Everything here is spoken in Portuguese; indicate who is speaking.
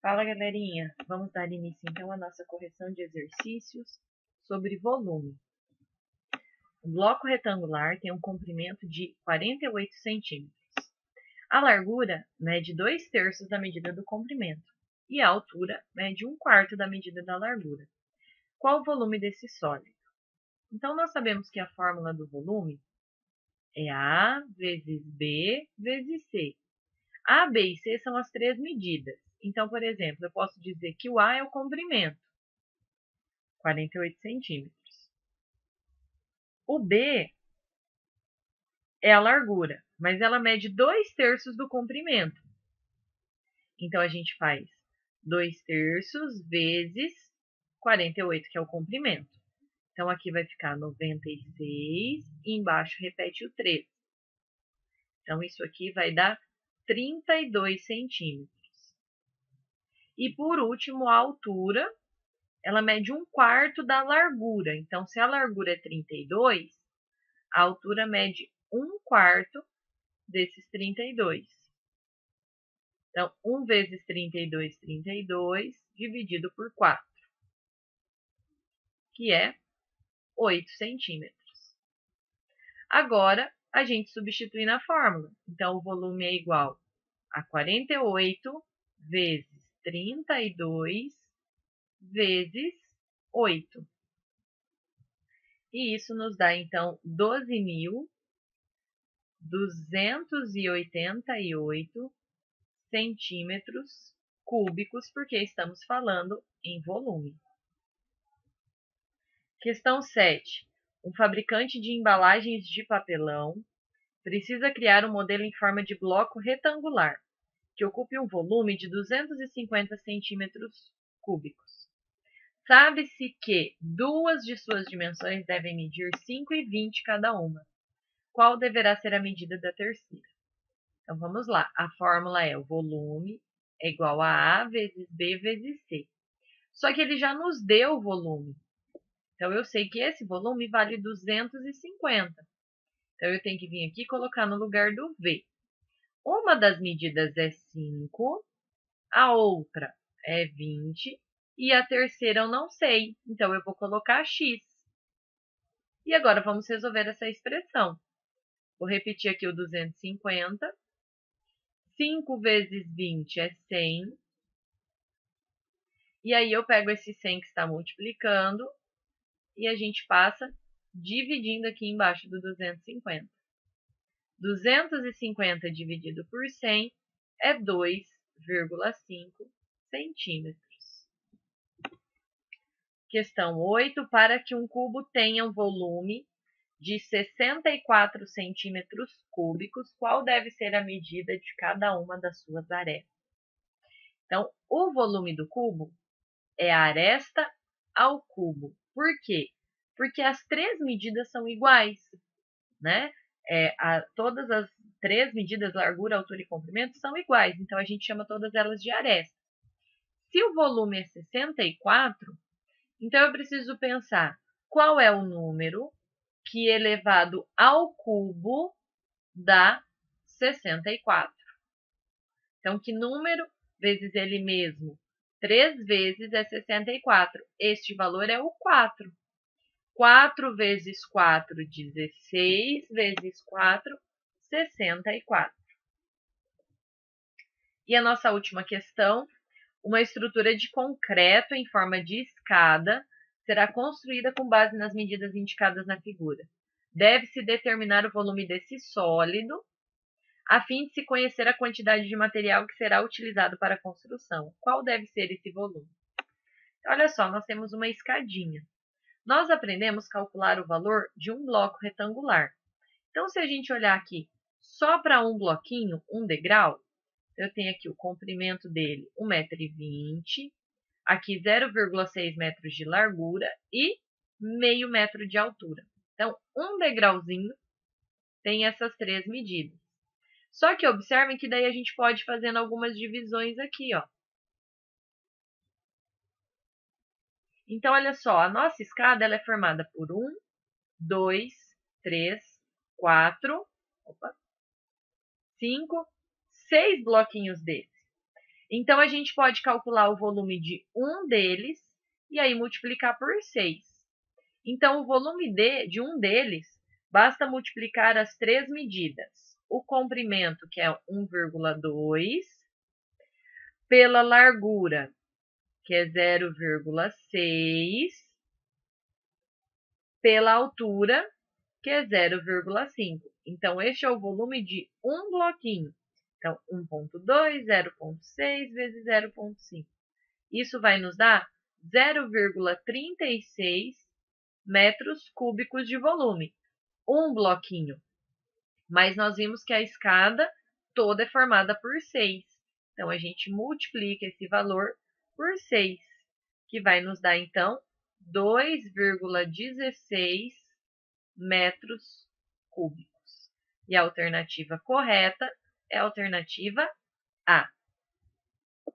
Speaker 1: Fala, galerinha! Vamos dar início então à nossa correção de exercícios sobre volume. O bloco retangular tem um comprimento de 48 centímetros. A largura mede 2/3 da medida do comprimento e a altura mede 1/4 da medida da largura. Qual o volume desse sólido? Então, nós sabemos que a fórmula do volume é A vezes B vezes C. A, B e C são as três medidas. Então, por exemplo, eu posso dizer que o A é o comprimento, 48 centímetros. O B é a largura, mas ela mede 2/3 do comprimento. Então, a gente faz 2/3 vezes 48, que é o comprimento. Então, aqui vai ficar 96 e embaixo repete o 3. Então, isso aqui vai dar 32 centímetros. E, por último, a altura, ela mede 1/4 da largura. Então, se a largura é 32, a altura mede 1/4 desses 32. Então, 1 vezes 32, 32, dividido por 4, que é 8 centímetros. Agora, a gente substitui na fórmula. Então, o volume é igual a 48 vezes 32 vezes 8. E isso nos dá, então, 12.288 centímetros cúbicos, porque estamos falando em volume. Questão 7. Um fabricante de embalagens de papelão precisa criar um modelo em forma de bloco retangular, que ocupe um volume de 250 centímetros cúbicos. Sabe-se que duas de suas dimensões devem medir 5,20 cada uma. Qual deverá ser a medida da terceira? Então, vamos lá. A fórmula é o volume é igual a A vezes B vezes C. Só que ele já nos deu o volume. Então, eu sei que esse volume vale 250. Então, eu tenho que vir aqui e colocar no lugar do V. Uma das medidas é 5, a outra é 20 e a terceira eu não sei. Então, eu vou colocar X. E agora, vamos resolver essa expressão. Vou repetir aqui o 250. 5 vezes 20 é 100. E aí, eu pego esse 100 que está multiplicando e a gente passa dividindo aqui embaixo do 250. 250 dividido por 100 é 2,5 centímetros. Questão 8. Para que um cubo tenha um volume de 64 centímetros cúbicos, qual deve ser a medida de cada uma das suas arestas? Então, o volume do cubo é a aresta ao cubo. Por quê? Porque as três medidas são iguais, né? Todas as três medidas, largura, altura e comprimento, são iguais. Então, a gente chama todas elas de aresta. Se o volume é 64, então eu preciso pensar qual é o número que elevado ao cubo dá 64. Então, que número vezes ele mesmo 3 vezes é 64. Este valor é o 4. 4 vezes 4, 16, vezes 4, 64. E a nossa última questão, uma estrutura de concreto em forma de escada será construída com base nas medidas indicadas na figura. Deve-se determinar o volume desse sólido, a fim de se conhecer a quantidade de material que será utilizado para a construção. Qual deve ser esse volume? Olha só, nós temos uma escadinha. Nós aprendemos a calcular o valor de um bloco retangular. Então, se a gente olhar aqui só para um bloquinho, um degrau, eu tenho aqui o comprimento dele, 1,20 m, aqui 0,6 metros de largura e meio metro de altura. Então, um degrauzinho tem essas três medidas. Só que observem que daí a gente pode ir fazendo algumas divisões aqui, ó. Então, olha só, a nossa escada ela é formada por 1, 2, 3, 4, 5, 6 bloquinhos desses. Então, a gente pode calcular o volume de um deles e aí multiplicar por 6. Então, o volume de um deles, basta multiplicar as três medidas. O comprimento, que é 1,2, pela largura, que é 0,6, pela altura, que é 0,5. Então, este é o volume de um bloquinho. Então, 1,2, 0,6 vezes 0,5. Isso vai nos dar 0,36 metros cúbicos de volume. Um bloquinho. Mas nós vimos que a escada toda é formada por 6. Então, a gente multiplica esse valor por 6, que vai nos dar, então, 2,16 metros cúbicos. E a alternativa correta é a alternativa A.